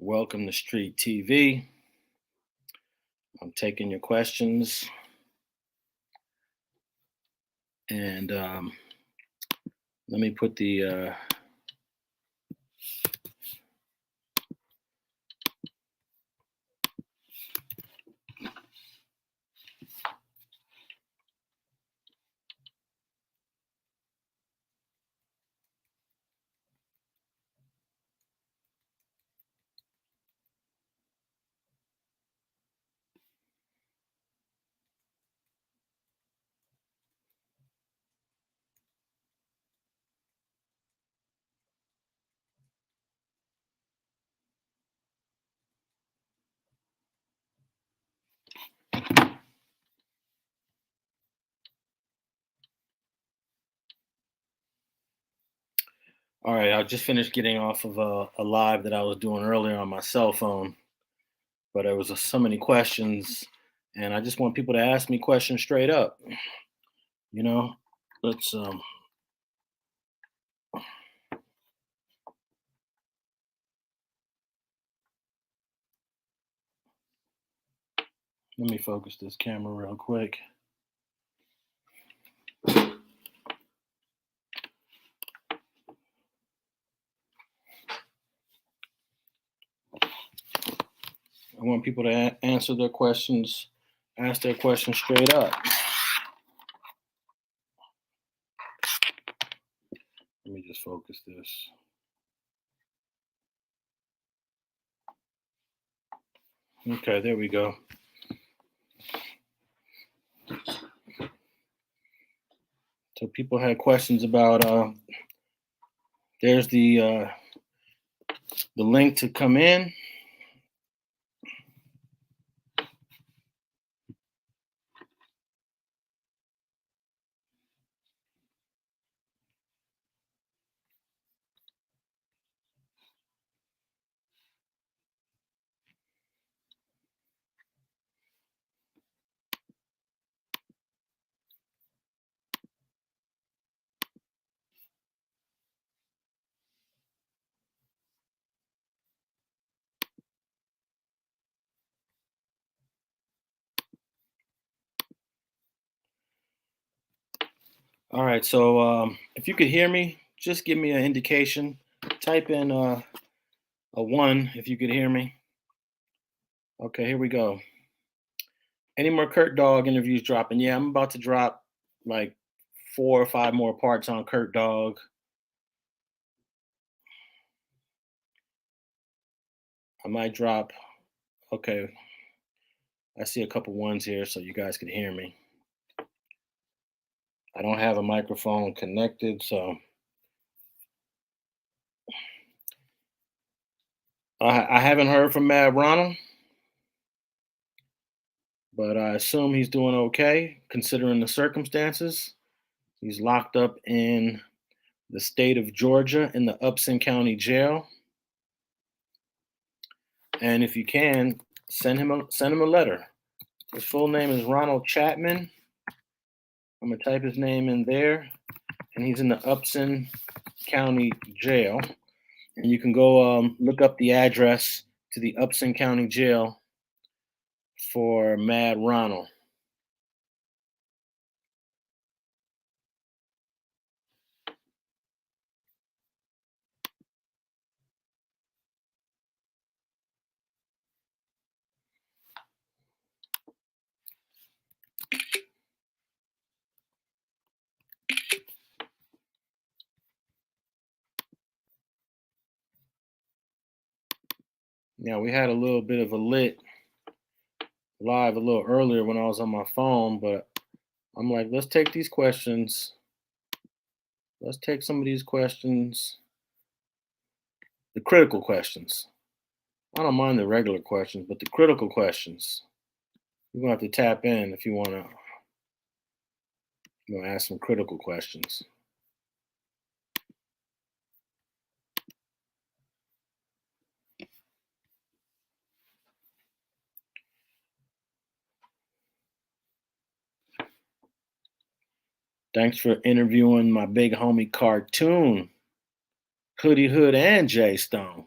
Welcome to Street TV. I'm taking your questions and let me put the all right. I just finished getting off of a live that I was doing earlier on my cell phone, but there was so many questions, and I just want people to ask me questions straight up. You know, let's let me focus this camera real quick. I want people to answer their questions, ask their questions straight up. Let me just focus this. Okay, there we go. So people had questions about there's the link to come in. All right, so if you could hear me, just give me an indication. Type in a 1 if you could hear me. Okay, here we go. Any more Kurt Dog interviews dropping? Yeah, I'm about to drop like 4 or 5 more parts on Kurt Dog. I might drop, okay, I see a couple ones here so you guys can hear me. I don't have a microphone connected, so I haven't heard from Mad Ronald, but I assume he's doing okay considering the circumstances. He's locked up in the state of Georgia in the Upson County Jail. And if you can, send him a letter. His full name is Ronald Chapman. I'm gonna type his name in there, and he's in the Upson County Jail. And you can go look up the address to the Upson County Jail for Mad Ronald. Yeah, we had a little bit of a lit live a little earlier when I was on my phone, but I'm like, let's take these questions. Let's take some of these questions, the critical questions. I don't mind the regular questions, but the critical questions, you're gonna have to tap in if you wanna, ask some critical questions. Thanks for interviewing my big homie Cartoon, Hoodie Hood, and Jay Stone.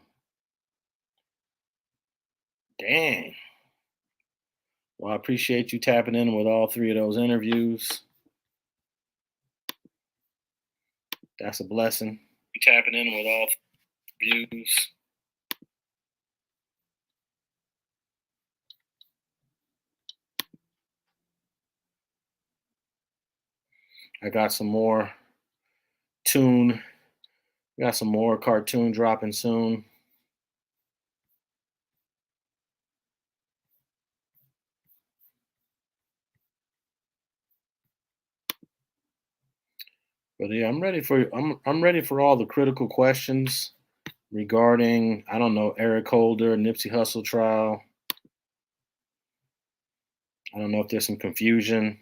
Dang. Well, I appreciate you tapping in with all three of those interviews. That's a blessing. You tapping in with all views. I got some more tune. Got some more cartoon dropping soon. But yeah, I'm ready for all the critical questions regarding, I don't know, Eric Holder, Nipsey Hussle trial. I don't know if there's some confusion.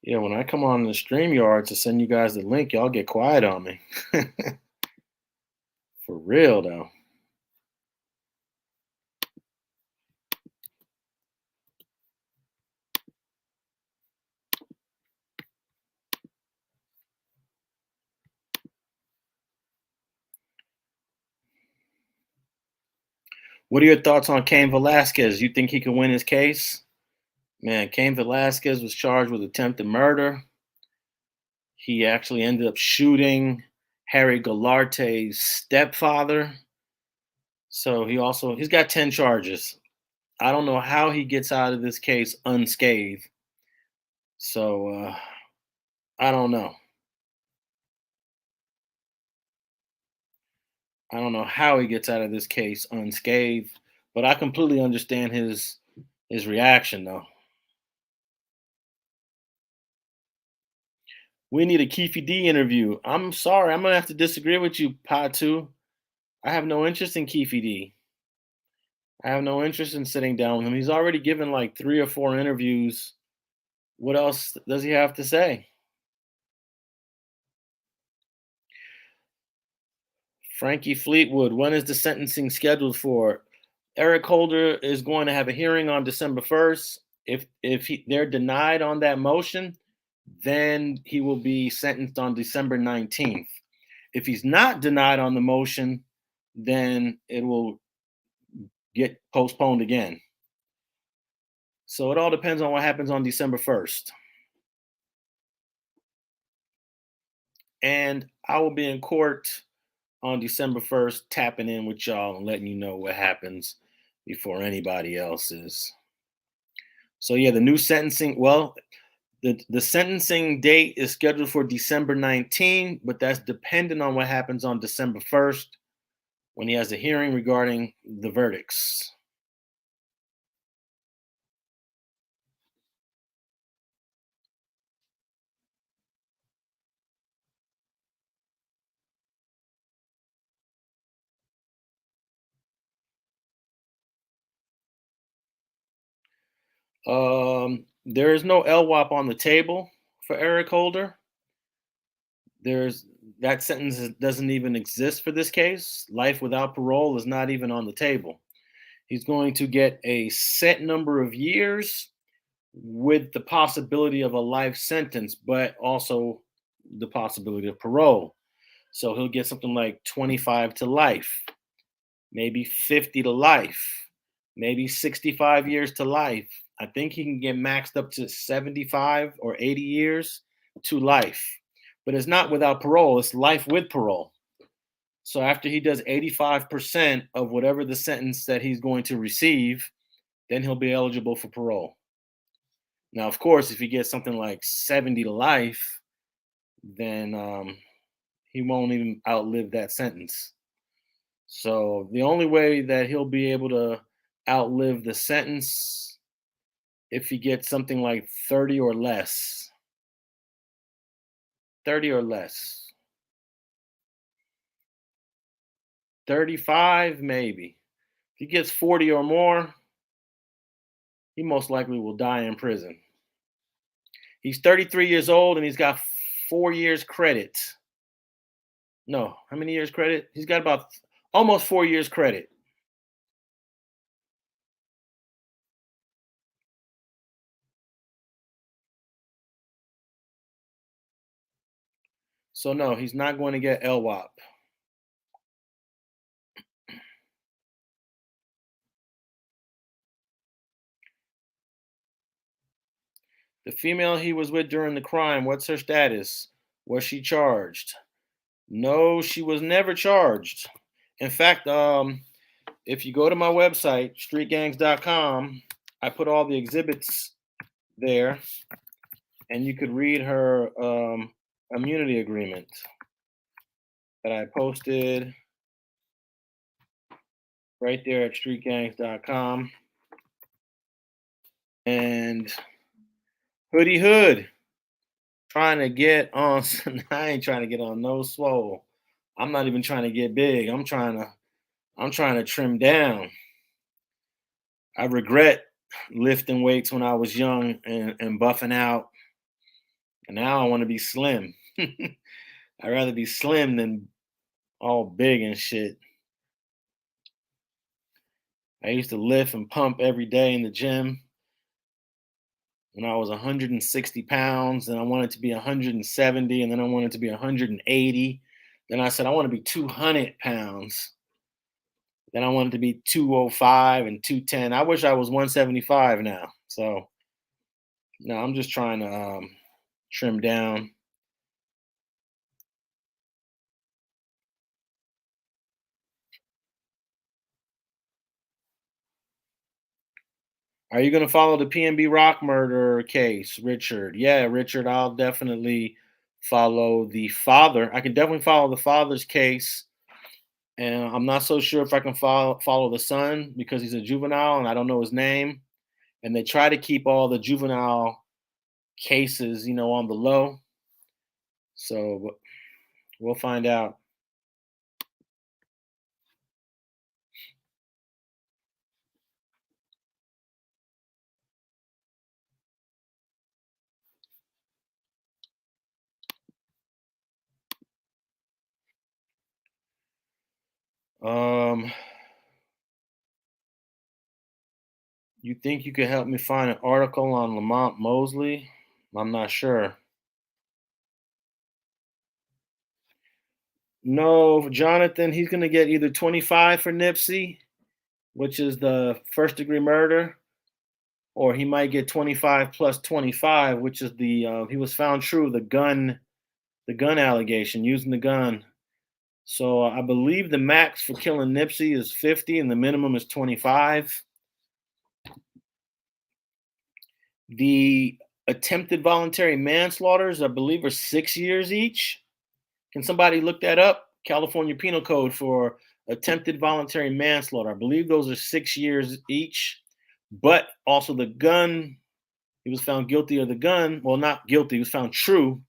Yeah, when I come on the StreamYard to send you guys the link, y'all get quiet on me. For real though. What are your thoughts on Cain Velasquez? You think he can win his case? Man, Cain Velasquez was charged with attempted murder. He actually ended up shooting Harry Galarte's stepfather. So he's got 10 charges. I don't know how he gets out of this case unscathed. So I don't know. I don't know how he gets out of this case unscathed, but I completely understand his reaction though. We need a Keefe D interview. I'm sorry, I'm gonna have to disagree with you, Patu. I have no interest in Keefe D. I have no interest in sitting down with him. He's already given like 3 or 4 interviews. What else does he have to say? Frankie Fleetwood, when is the sentencing scheduled for? Eric Holder is going to have a hearing on December 1st. If they're denied on that motion, then he will be sentenced on December 19th. If he's not denied on the motion, then it will get postponed again. So it all depends on what happens on December 1st. And I will be in court on December 1st, tapping in with y'all and letting you know what happens before anybody else is. So yeah, the new sentencing, well, the sentencing date is scheduled for December 19th, but that's dependent on what happens on December 1st when he has a hearing regarding the verdicts. There is no LWOP on the table for Eric Holder. There's that sentence doesn't even exist for this case. Life without parole is not even on the table. He's going to get a set number of years with the possibility of a life sentence, but also the possibility of parole. So he'll get something like 25 to life, maybe 50 to life, maybe 65 years to life. I think he can get maxed up to 75 or 80 years to life. But it's not without parole, it's life with parole. So after he does 85% of whatever the sentence that he's going to receive, then he'll be eligible for parole. Now, of course, if he gets something like 70 to life, then he won't even outlive that sentence. So the only way that he'll be able to outlive the sentence if he gets something like 30 or less. 30 or less. 35 maybe. If he gets 40 or more, he most likely will die in prison. He's 33 years old and he's got 4 years credit. No, how many years credit? He's got about almost 4 years credit. So no, he's not going to get LWAP. The female he was with during the crime, what's her status? Was she charged? No, she was never charged. In fact, if you go to my website, streetgangs.com, I put all the exhibits there, and you could read her immunity agreement that I posted right there at streetgangs.com. And Hoodie Hood trying to get on. I ain't trying to get on no swole. I'm not even trying to get big. I'm trying to trim down. I regret lifting weights when I was young and buffing out. And now I want to be slim. I'd rather be slim than all big and shit. I used to lift and pump every day in the gym when I was 160 pounds, and I wanted to be 170, and then I wanted to be 180. Then I said, I want to be 200 pounds. Then I wanted to be 205 and 210. I wish I was 175 now. So, no, I'm just trying to trim down. Are you going to follow the PNB Rock murder case, Richard? Yeah, Richard, I'll definitely follow the father. I can definitely follow the father's case. And I'm not so sure if I can follow the son because he's a juvenile and I don't know his name. And they try to keep all the juvenile cases, on the low. So we'll find out. Um, you think you could help me find an article on Lamont Mosley? I'm not sure. No, Jonathan, he's going to get either 25 for Nipsey, which is the first degree murder, or he might get 25 plus 25, which is he was found true, the gun allegation, using the gun. So I believe the max for killing Nipsey is 50 and the minimum is 25. The attempted voluntary manslaughters, I believe, are 6 years each. Can somebody look that up? California Penal Code for attempted voluntary manslaughter. I believe those are 6 years each. But also the gun, he was found guilty of the gun. Well, not guilty, he was found true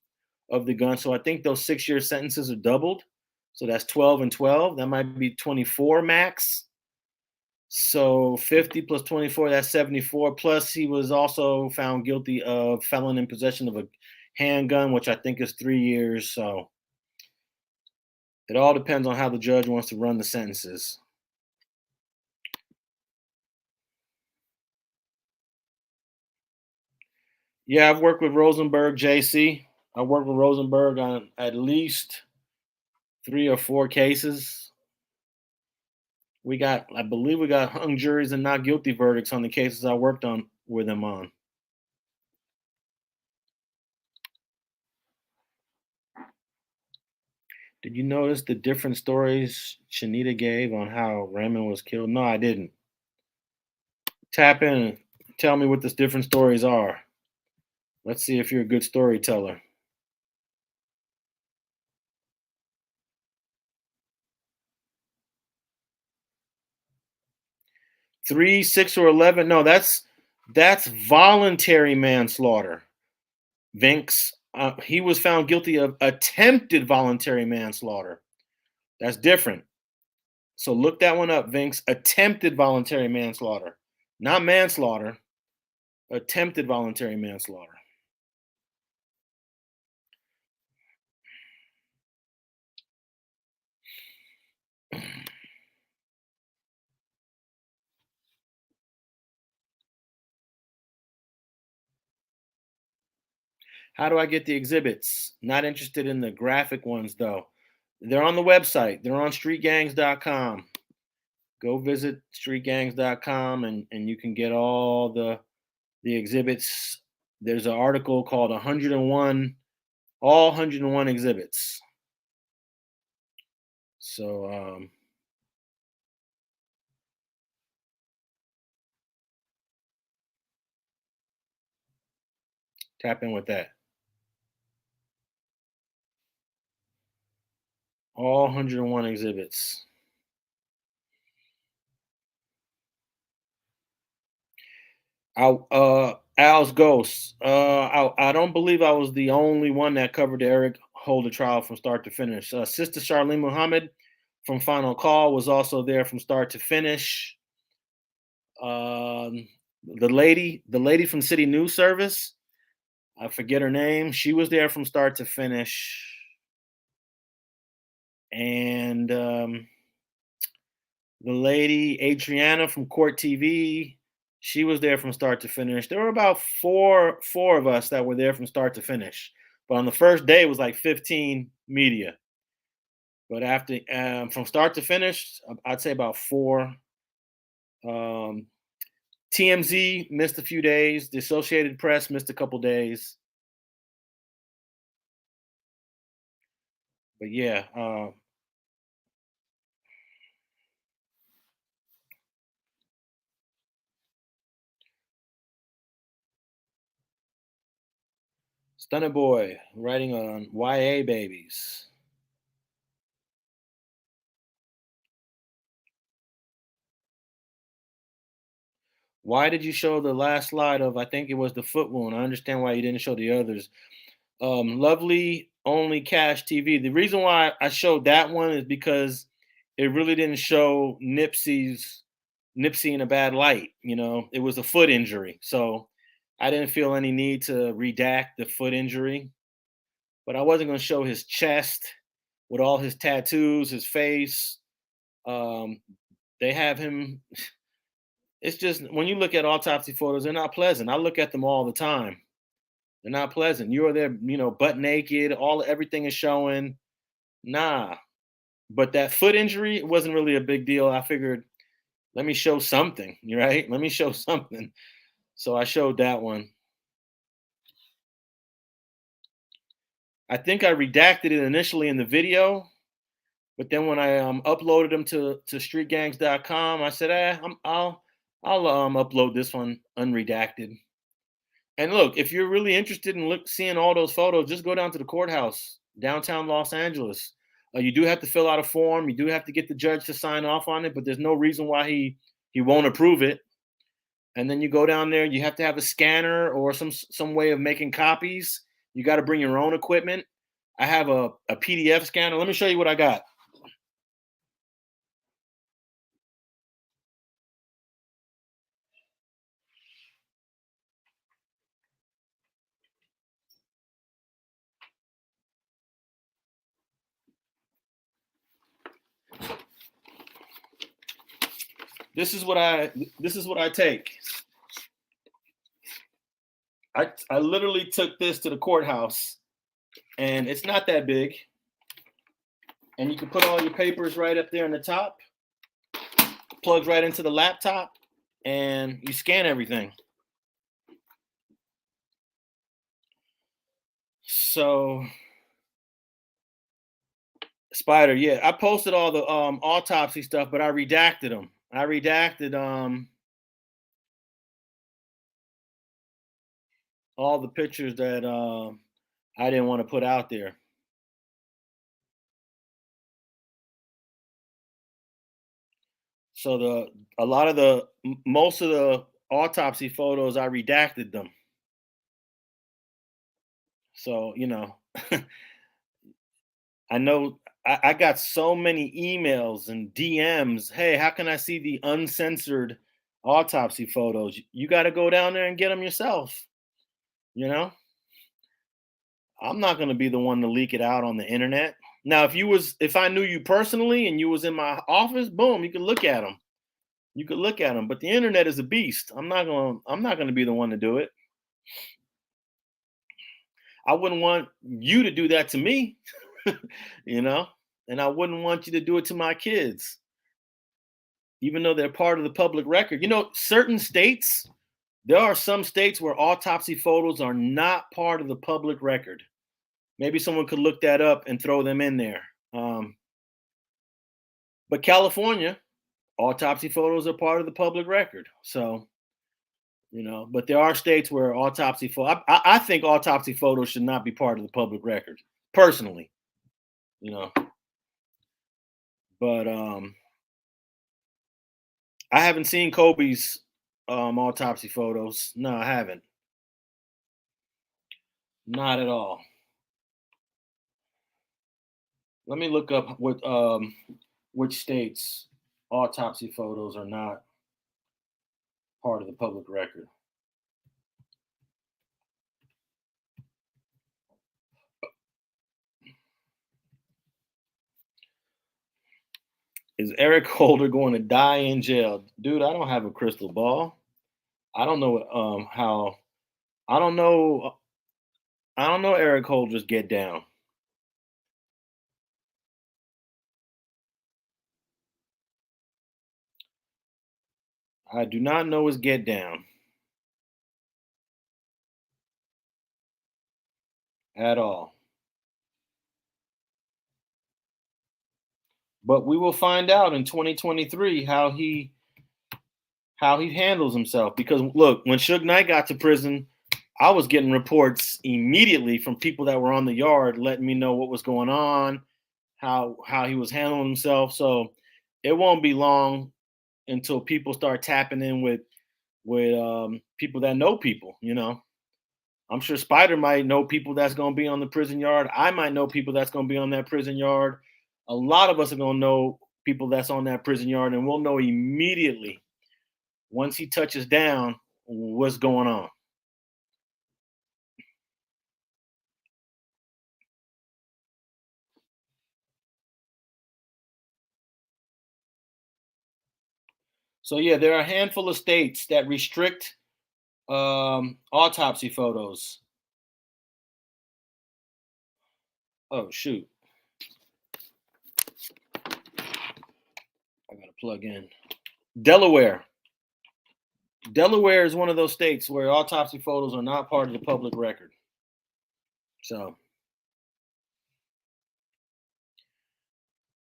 of the gun. So I think those 6 year sentences are doubled. So that's 12 and 12. That might be 24 max. So 50 plus 24, that's 74. Plus, he was also found guilty of felon in possession of a handgun, which I think is 3 years. So it all depends on how the judge wants to run the sentences. Yeah, I've worked with Rosenberg, JC. I worked with Rosenberg on at least 3 or 4 cases. I believe we got hung juries and not guilty verdicts on the cases I worked on with him on. Did you notice the different stories Shanita gave on how Raymond was killed? No, I didn't. Tap in and tell me what the different stories are. Let's see if you're a good storyteller. 3, 6, or 11? No, that's voluntary manslaughter. Vinks, he was found guilty of attempted voluntary manslaughter. That's different. So look that one up, Vinks. Attempted voluntary manslaughter, not manslaughter. Attempted voluntary manslaughter. How do I get the exhibits? Not interested in the graphic ones though. They're on the website. They're on streetgangs.com. Go visit streetgangs.com and you can get all the exhibits. There's an article called 101 all 101 exhibits. So tap in with that. All 101 exhibits. Al's Ghost. I don't believe I was the only one that covered the Eric Holder trial from start to finish. Sister Charlene Muhammad from Final Call was also there from start to finish. Um, the lady from City News Service, I forget her name. She was there from start to finish. And the lady Adriana from Court TV, she was there from start to finish. There were about four of us that were there from start to finish. But on the first day, it was like 15 media. But after from start to finish, I'd say about four. Um, TMZ missed a few days. The Associated Press missed a couple days. But yeah, Stunner Boy writing on YA babies. Why did you show the last slide of, I think it was the foot wound? I understand why you didn't show the others. Lovely only cash TV. The reason why I showed that one is because it really didn't show Nipsey in a bad light. You know, it was a foot injury, so I didn't feel any need to redact the foot injury. But I wasn't going to show his chest with all his tattoos, his face. Um, they have him. It's just when you look at autopsy photos, they're not pleasant. I look at them all the time. They're not pleasant. You are there, butt naked, everything is showing. Nah. But that foot injury, it wasn't really a big deal. I figured, let me show something, right? Let me show something. So I showed that one. I think I redacted it initially in the video, but then when I uploaded them to streetgangs.com, I said, I'll upload this one unredacted. And look, if you're really interested in seeing all those photos, just go down to the courthouse, downtown Los Angeles. You do have to fill out a form. You do have to get the judge to sign off on it, but there's no reason why he won't approve it. And then you go down there. You have to have a scanner or some way of making copies. You got to bring your own equipment. I have a PDF scanner. Let me show you what I got. This is what I take. I literally took this to the courthouse, and it's not that big. And you can put all your papers right up there in the top. Plugs right into the laptop, and you scan everything. So, Spider, yeah, I posted all the autopsy stuff, but I redacted them. I redacted all the pictures that I didn't want to put out there. So most of the autopsy photos, I redacted them. So I know I got so many emails and DMs. Hey, how can I see the uncensored autopsy photos? You got to go down there and get them yourself. You know, I'm not going to be the one to leak it out on the internet. Now, if I knew you personally and you was in my office, boom, you could look at them. You could look at them. But the internet is a beast. I'm not gonna be the one to do it. I wouldn't want you to do that to me, you know, and I wouldn't want you to do it to my kids, even though they're part of the public record. Certain states, there are some states where autopsy photos are not part of the public record. Maybe someone could look that up and throw them in there. Um, but California, autopsy photos are part of the public record. So, but there are states where I think autopsy photos should not be part of the public record, personally, you know. But I haven't seen Kobe's autopsy photos. No, I haven't. Not at all. Let me look up which states autopsy photos are not part of the public record. Is Eric Holder going to die in jail? Dude, I don't have a crystal ball. I don't know how I don't know I don't know Eric Holder's get down. I do not know his get down at all. But we will find out in 2023 how he handles himself. Because look, when Suge Knight got to prison, I was getting reports immediately from people that were on the yard, letting me know what was going on, how he was handling himself. So it won't be long until people start tapping in with people that know people. I'm sure Spider might know people that's going to be on the prison yard. I might know people that's going to be on that prison yard. A lot of us are going to know people that's on that prison yard, and we'll know immediately once he touches down what's going on. So yeah, there are a handful of states that restrict autopsy photos. Oh shoot, I gotta plug in. Delaware. Delaware is one of those states where autopsy photos are not part of the public record. So,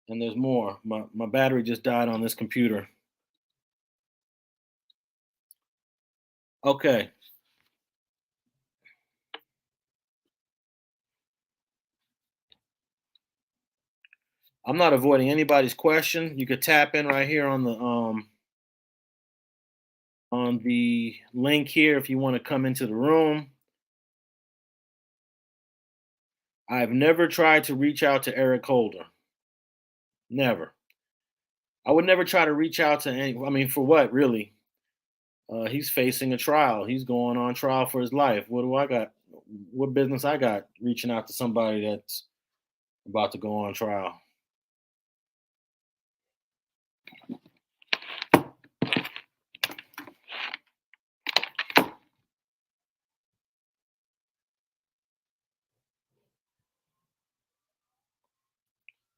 and there's more. My battery just died on this computer. Okay. I'm not avoiding anybody's question. You could tap in right here on the link here if you want to come into the room. I've never tried to reach out to Eric Holder. Never. I would never try to reach out to any. I mean, for what, really? He's facing a trial. He's going on trial for his life. What do I got? What business I got reaching out to somebody that's about to go on trial?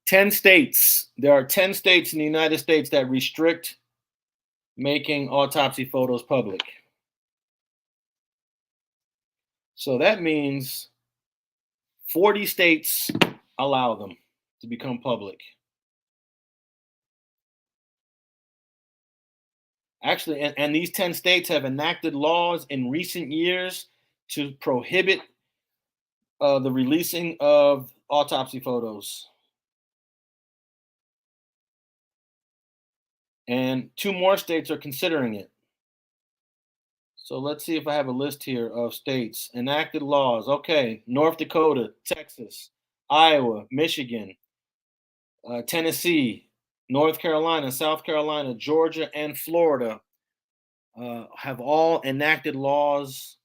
10 states. There are 10 states in the United States that restrict making autopsy photos public. So that means 40 states allow them to become public. Actually, and these 10 states have enacted laws in recent years to prohibit the releasing of autopsy photos. And 2 more states are considering it. So let's see if I have a list here of states enacted laws. Okay, North Dakota, Texas, Iowa, Michigan, Tennessee, North Carolina, South Carolina, Georgia, and Florida have all enacted laws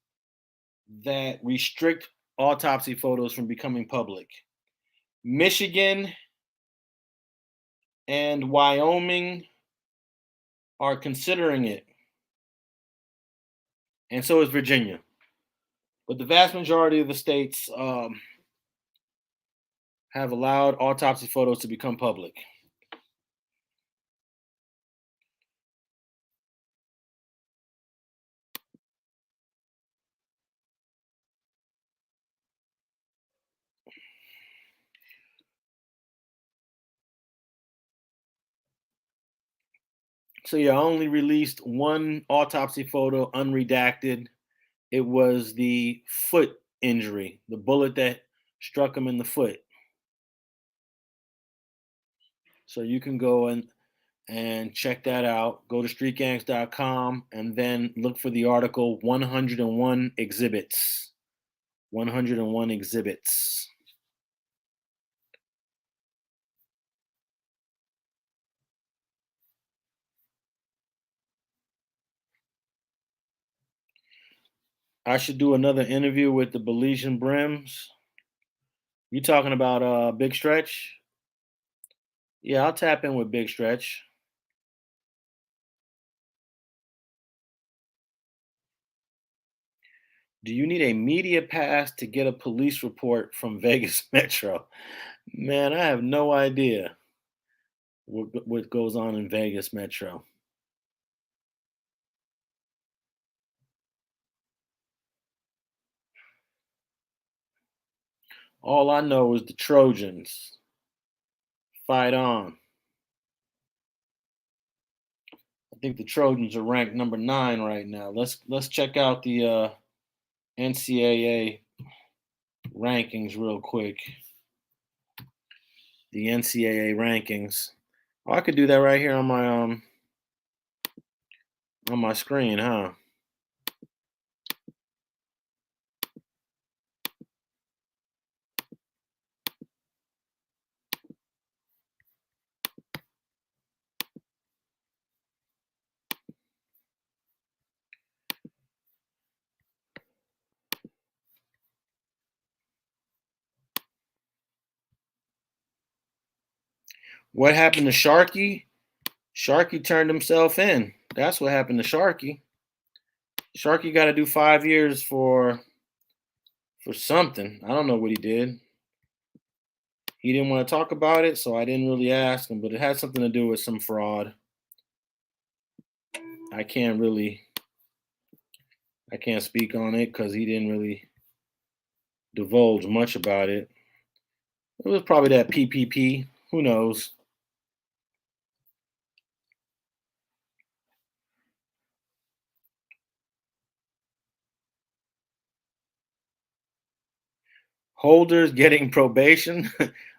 that restrict autopsy photos from becoming public. Michigan and Wyoming are considering it, and so is Virginia. But the vast majority of the states have allowed autopsy photos to become public. So yeah, I only released one autopsy photo unredacted. It was the foot injury, the bullet that struck him in the foot. So you can go and check that out. Go to streetgangs.com and then look for the article 101 exhibits. 101 exhibits. I should do another interview with the Belizean Brims. You talking about Big Stretch? Yeah, I'll tap in with Big Stretch. Do you need a media pass to get a police report from Vegas Metro? Man, I have no idea what goes on in Vegas Metro. All I know is the Trojans. Fight on. I think the Trojans are ranked number 9 right now. Let's check out the NCAA rankings real quick. The NCAA rankings. Oh, I could do that right here on my screen, huh? What happened to Sharky? Sharky turned himself in. That's what happened to Sharky. Sharky got to do 5 years for something. I don't know what he did. He didn't want to talk about it, so I didn't really ask him. But it had something to do with some fraud. I can't speak on it because he didn't really divulge much about it. It was probably that PPP. Who knows? Holders getting probation.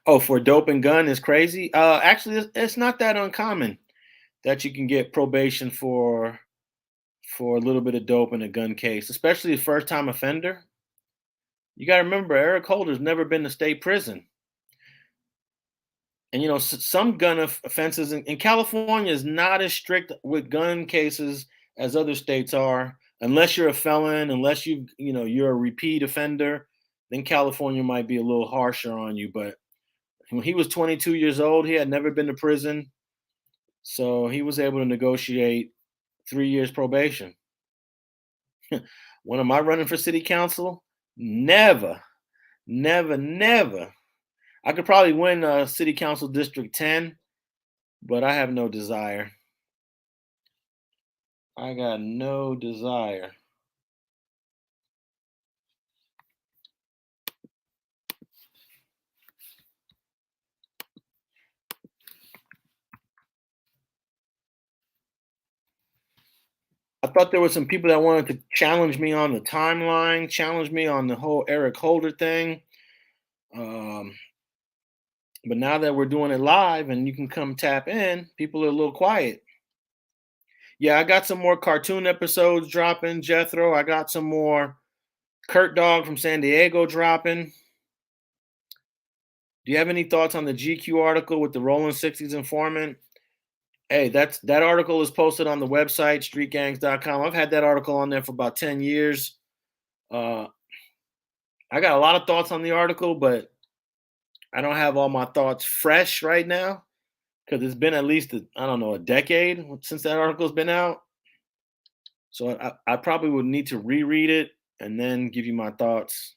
Oh, for dope and gun is crazy. Actually, it's not that uncommon that you can get probation for a little bit of dope in a gun case, especially a first time offender. You got to remember, Eric Holder's never been to state prison. And some gun offenses in California is not as strict with gun cases as other states are, unless you're a felon, unless you're a repeat offender. Then California might be a little harsher on you. But when he was 22 years old, he had never been to prison, so he was able to negotiate 3 years probation. When am I running for city council? Never, never, never. I could probably win city council district 10, but I have no desire. I got no desire. I thought there were some people that wanted to challenge me on the timeline, challenge me on the whole Eric Holder thing. Um, but now that we're doing it live and you can come tap in, people are a little quiet. Yeah, I got some more cartoon episodes dropping, Jethro. I got some more Kurt Dog from San Diego dropping. Do you have any thoughts on the GQ article with the Rolling 60s informant? Hey, that article is posted on the website, streetgangs.com. I've had that article on there for about 10 years. I got a lot of thoughts on the article, but I don't have all my thoughts fresh right now because it's been at least I don't know, a decade since that article's been out. So I probably would need to reread it and then give you my thoughts.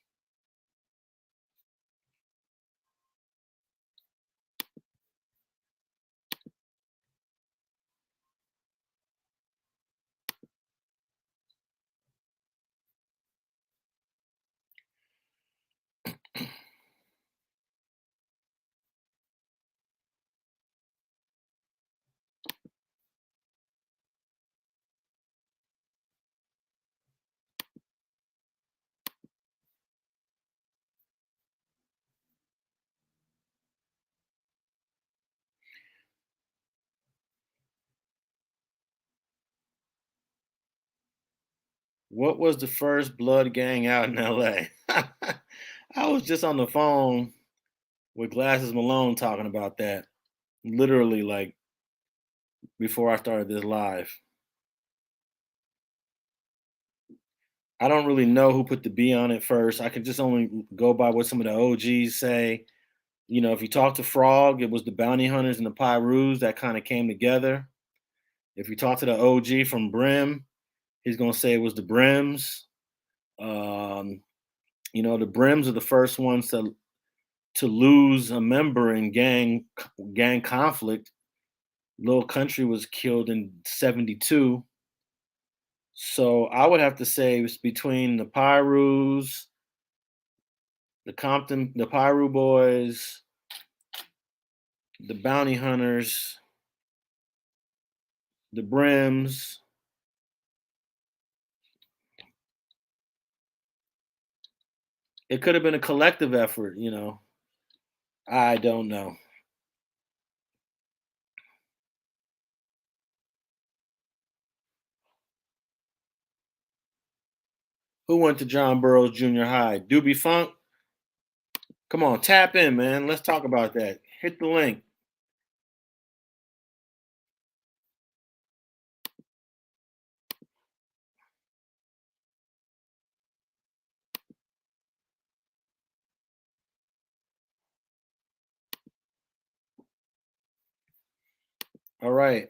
What was the first blood gang out in LA? I was just on the phone with Glasses Malone talking about that literally like before I started this live. I don't really know who put the B on it first. I can just only go by what some of the OGs say. You know, if you talk to Frog, it was the Bounty Hunters and the Pyrus that kind of came together. If you talk to the OG from Brim, he's gonna say it was the Brims. Um, you know, the Brims are the first ones to lose a member in gang conflict. Lil Country was killed in '72. So I would have to say it's between the Pyrus, the Compton, the Pyru Boys, the Bounty Hunters, the Brims. It could have been a collective effort, you know. I don't know. Who went to John Burroughs Junior High? Doobie Funk? Come on, tap in, man. Let's talk about that. Hit the link. All right.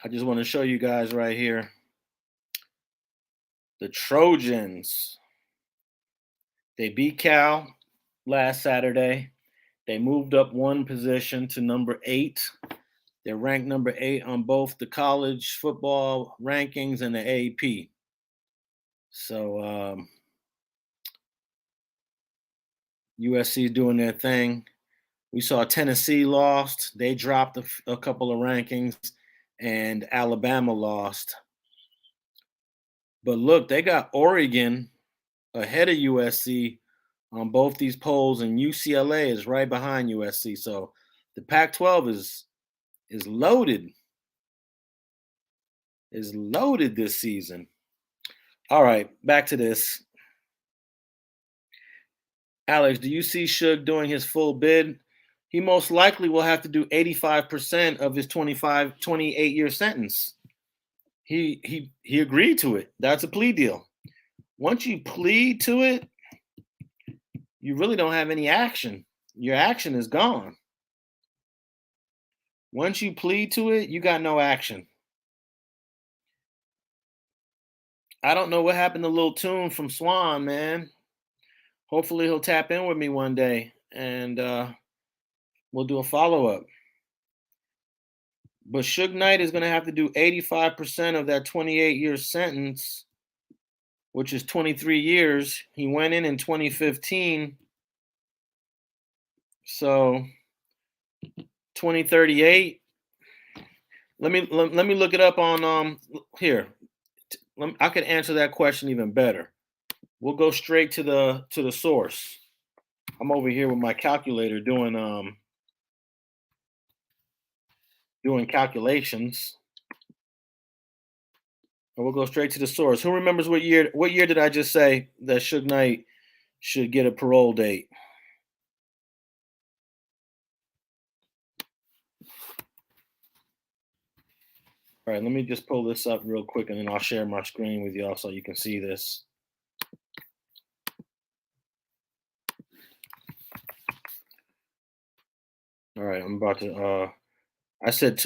I just want to show you guys right here. The Trojans. They beat Cal last Saturday. They moved up one position to number 8. They're ranked number 8 on both the college football rankings and the AP. So USC is doing their thing. We saw Tennessee lost. They dropped a couple of rankings, and Alabama lost. But look, they got Oregon ahead of USC on both these polls, and UCLA is right behind USC. So the Pac-12 is loaded. Is loaded this season. All right, back to this. Alex, do you see Suge doing his full bid? He most likely will have to do 85% of his 28-year sentence. He agreed to it. That's a plea deal. Once you plead to it, you really don't have any action. Your action is gone. Once you plead to it, you got no action. I don't know what happened to Lil Tune from Swan, man. Hopefully he'll tap in with me one day and we'll do a follow-up. But Suge Knight is going to have to do 85% of that 28-year sentence, which is 23 years. He went in 2015. So 2038. Let me look it up on here. I could answer that question even better. We'll go straight to the source. I'm over here with my calculator doing calculations. And we'll go straight to the source. Who remembers what year? What year did I just say that Suge Knight should get a parole date? All right, let me just pull this up real quick, and then I'll share my screen with y'all so you can see this. All right, I'm about to. I said.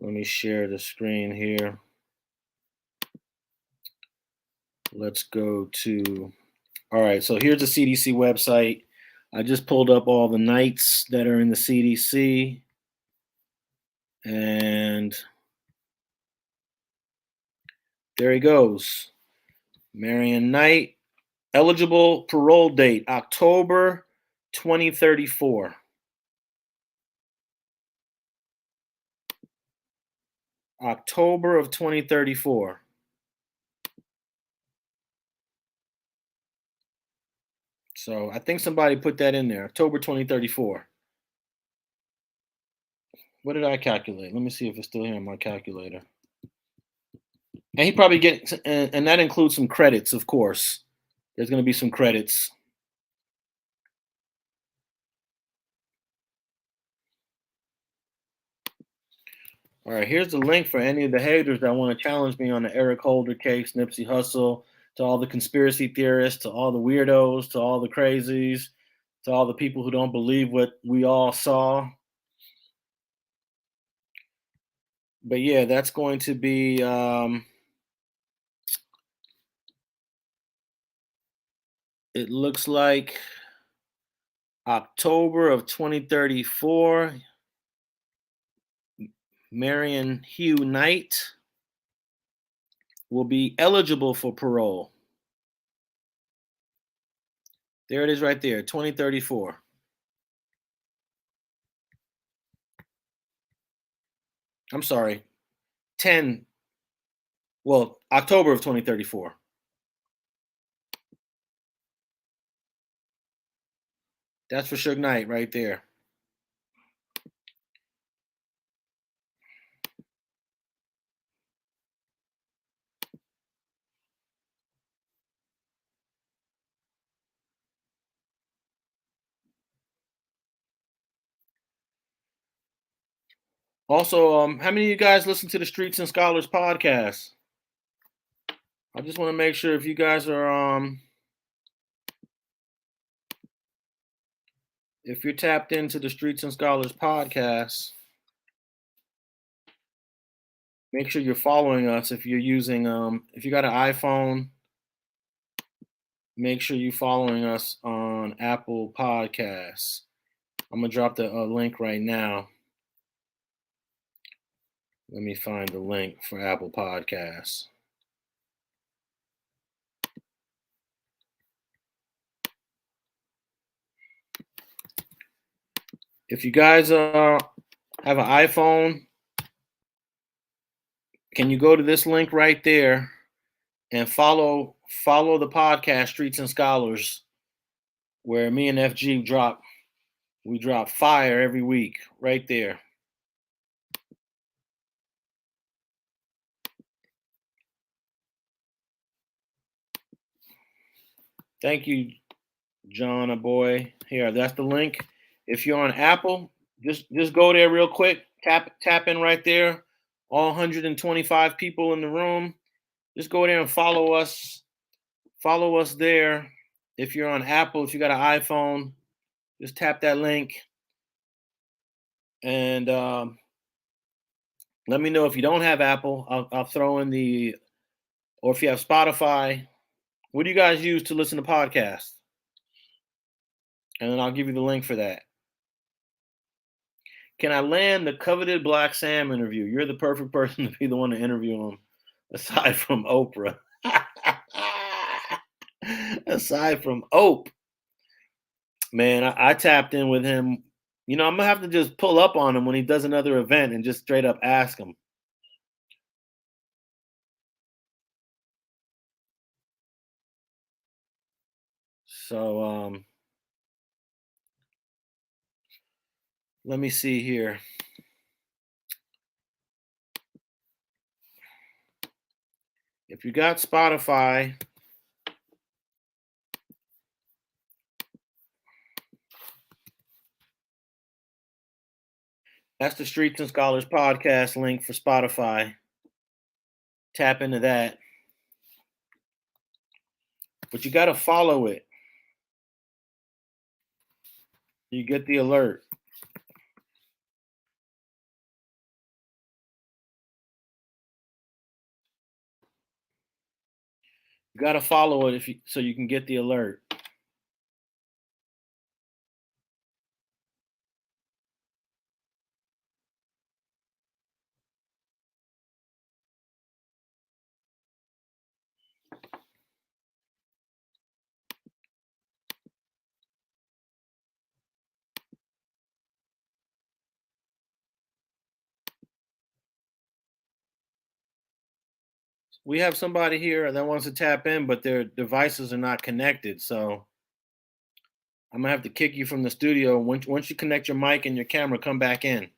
Let me share the screen here. Let's go to. All right, so here's the CDC website. I just pulled up all the nights that are in the CDC. And there he goes. Marion Knight, eligible parole date, October 2034. October of 2034. So I think somebody put that in there, October 2034. What did I calculate? Let me see if it's still here on my calculator. And he probably gets, and that includes some credits, of course. There's going to be some credits. All right, here's the link for any of the haters that want to challenge me on the Eric Holder case, Nipsey Hussle, to all the conspiracy theorists, to all the weirdos, to all the crazies, to all the people who don't believe what we all saw. But yeah, that's going to be it looks like October of 2034. Marion Hugh Knight will be eligible for parole. There it is right there, 2034. I'm sorry, October of 2034. That's for Suge Knight right there. Also, how many of you guys listen to the Streets and Scholars podcast? I just want to make sure if you guys are if you're tapped into the Streets and Scholars podcast, make sure you're following us. If you're using if you got an iPhone, make sure you're following us on Apple Podcasts. I'm gonna drop the link right now. Let me find the link for Apple Podcasts. If you guys have an iPhone, can you go to this link right there and follow the podcast Streets and Scholars, where me and FG drop fire every week right there. Thank you, John, a boy. Here, that's the link. If you're on Apple, just go there real quick. Tap in right there. All 125 people in the room. Just go there and follow us. Follow us there. If you're on Apple, if you got an iPhone, just tap that link. And let me know if you don't have Apple. I'll throw in the, or if you have Spotify. What do you guys use to listen to podcasts? And then I'll give you the link for that. Can I land the coveted Black Sam interview? You're the perfect person to be the one to interview him, aside from Oprah. Aside from Oprah. Man, I tapped in with him. You know, I'm going to have to just pull up on him when he does another event and just straight up ask him. So let me see here. If you got Spotify, that's the Streets and Scholars podcast link for Spotify. Tap into that. But you got to follow it. You get the alert. You got to follow it so you can get the alert. We have somebody here that wants to tap in, but their devices are not connected. So I'm gonna have to kick you from the studio. Once you connect your mic and your camera, come back in.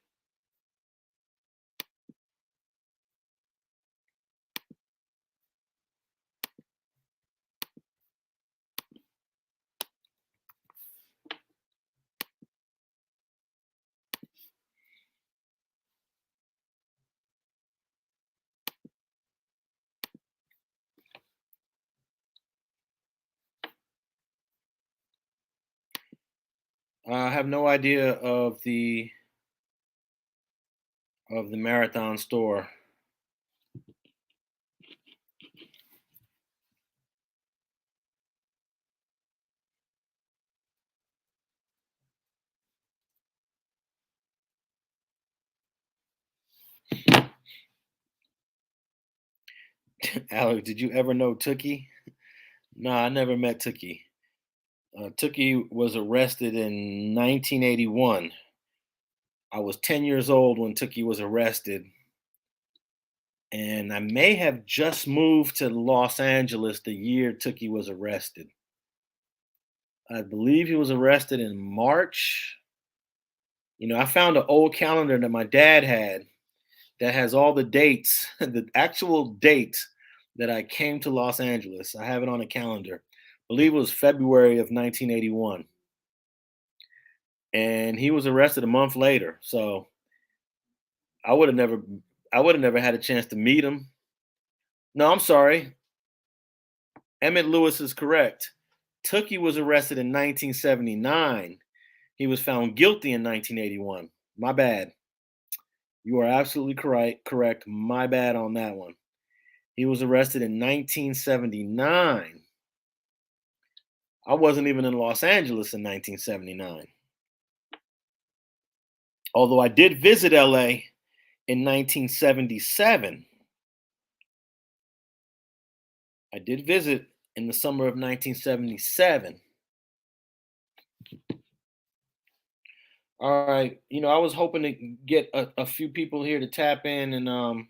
I have no idea of the Marathon store. Alex, did you ever know Tookie? No, I never met Tookie. Tookie was arrested in 1981. I was 10 years old when Tookie was arrested, and I may have just moved to Los Angeles the year Tookie was arrested. I believe he was arrested in March. I found an old calendar that my dad had that has all the dates, the actual date that I came to Los Angeles. I have it on a calendar. I believe it was February of 1981. And he was arrested a month later. So I would have never had a chance to meet him. No, I'm sorry. Emmett Lewis is correct. Tookie was arrested in 1979. He was found guilty in 1981. My bad. You are absolutely correct. My bad on that one. He was arrested in 1979. I wasn't even in Los Angeles in 1979. Although I did visit LA in 1977. I did visit in the summer of 1977. All right. I was hoping to get a few people here to tap in and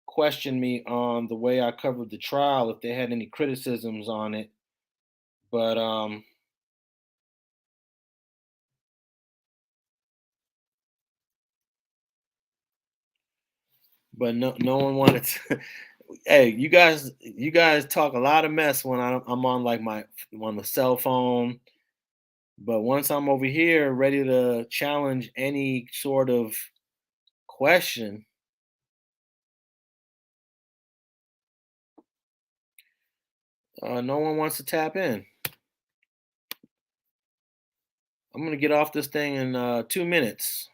question me on the way I covered the trial, if they had any criticisms on it. But no one wanted to. Hey, you guys talk a lot of mess when I'm on like on the cell phone. But once I'm over here ready to challenge any sort of question, no one wants to tap in. I'm gonna get off this thing in 2 minutes,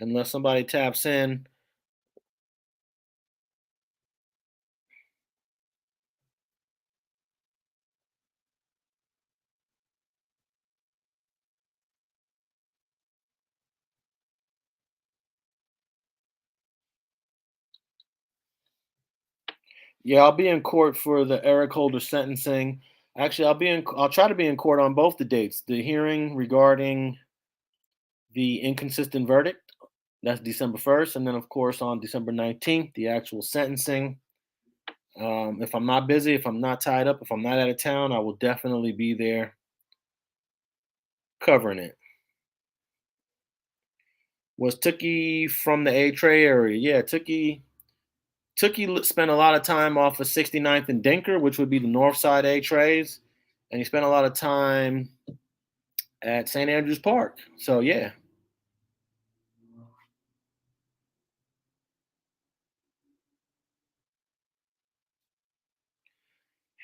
unless somebody taps in. Yeah, I'll be in court for the Eric Holder sentencing. Actually, I'll try to be in court on both the dates. The hearing regarding the inconsistent verdict, that's December 1st, and then of course on December 19th, the actual sentencing. If I'm not busy, if I'm not tied up, if I'm not out of town, I will definitely be there covering it. Was Tookie from the A Tray area? Yeah, Tookie spent a lot of time off of 69th and Denker, which would be the north side A trays, and he spent a lot of time at St. Andrews Park. So yeah.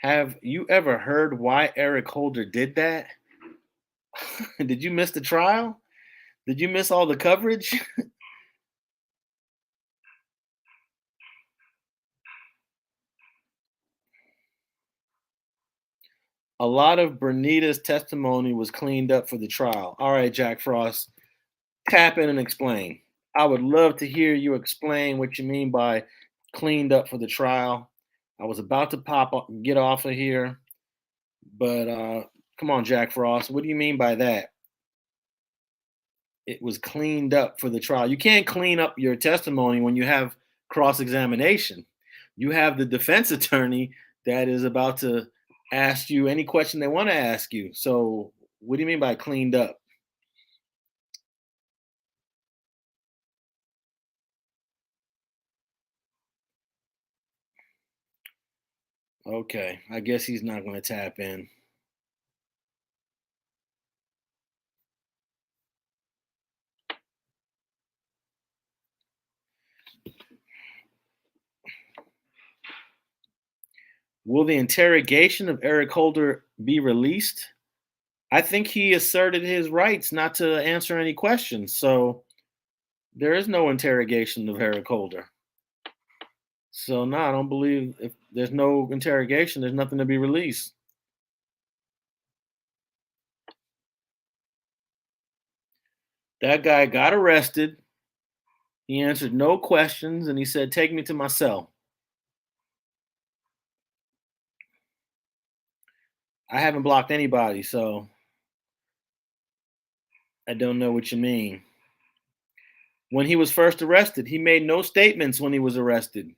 Have you ever heard why Eric Holder did that? Did you miss the trial? Did you miss all the coverage? A lot of Bernita's testimony was cleaned up for the trial. All right, Jack Frost, tap in and explain. I would love to hear you explain what you mean by cleaned up for the trial. I was about to get off of here, but come on, Jack Frost. What do you mean by that? It was cleaned up for the trial. You can't clean up your testimony when you have cross examination. You have the defense attorney that is about to ask you any question they want to ask you. So, what do you mean by cleaned up? Okay, I guess he's not going to tap in. Will the interrogation of Eric Holder be released? I think he asserted his rights not to answer any questions. So, there is no interrogation of Eric Holder. So no, I don't believe if there's no interrogation, there's nothing to be released. That guy got arrested. He answered no questions and he said, "Take me to my cell." I haven't blocked anybody, so I don't know what you mean. When he was first arrested, he made no statements when he was arrested.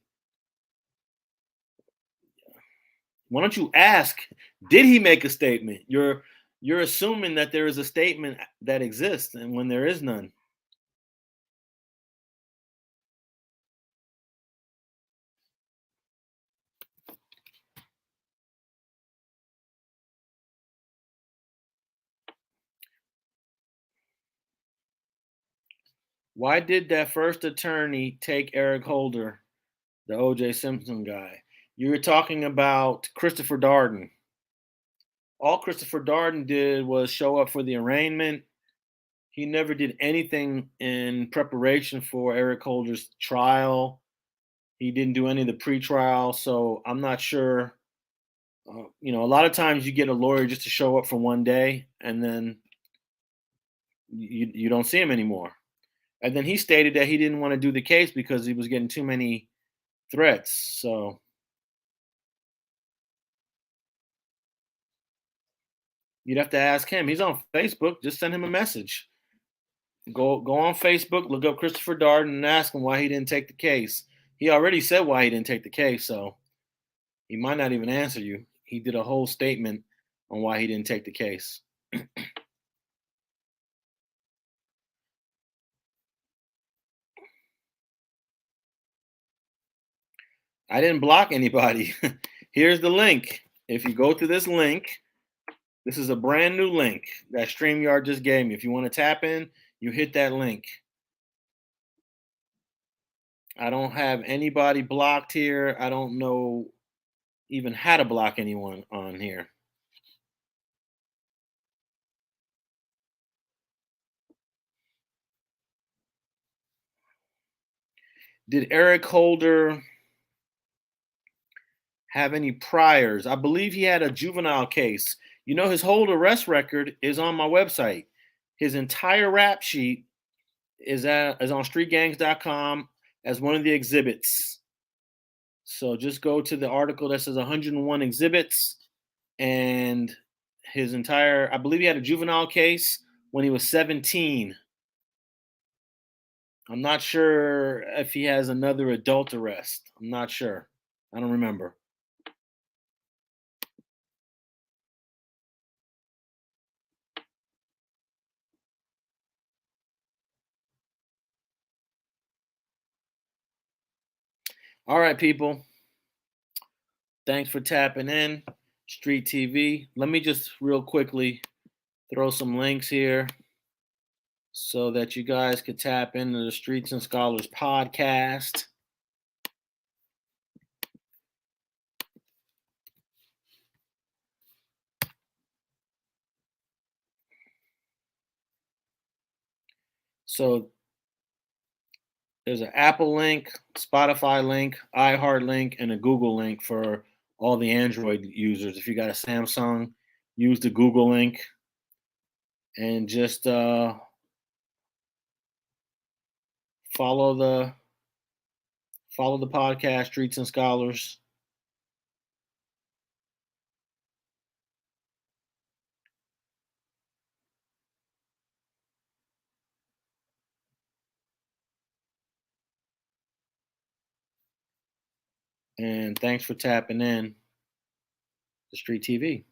Why don't you ask, did he make a statement? You're assuming that there is a statement that exists and when there is none. Why did that first attorney take Eric Holder, the OJ Simpson guy? You were talking about Christopher Darden. All Christopher Darden did was show up for the arraignment. He never did anything in preparation for Eric Holder's trial. He didn't do any of the pretrial, so I'm not sure. A lot of times you get a lawyer just to show up for one day, and then you don't see him anymore. And then he stated that he didn't want to do the case because he was getting too many threats. So you'd have to ask him. He's on Facebook. Just send him a message. Go on Facebook, look up Christopher Darden, and ask him why he didn't take the case. He already said why he didn't take the case, so he might not even answer you. He did a whole statement on why he didn't take the case. I didn't block anybody. Here's the link. If you go to this link, this is a brand new link that StreamYard just gave me. If you want to tap in, you hit that link. I don't have anybody blocked here. I don't know even how to block anyone on here. Did Eric Holder have any priors? I believe he had a juvenile case. His hold arrest record is on my website. His entire rap sheet is on streetgangs.com as one of the exhibits. So just go to the article that says 101 exhibits and I believe he had a juvenile case when he was 17. I'm not sure if he has another adult arrest. I'm not sure. I don't remember. All right, people. Thanks for tapping in. Street TV. Let me just real quickly throw some links here so that you guys could tap into the Streets and Scholars podcast. So there's an Apple link, Spotify link, iHeart link, and a Google link for all the Android users. If you got a Samsung, use the Google link and just follow the podcast Streets and Scholars. And thanks for tapping in to Street TV.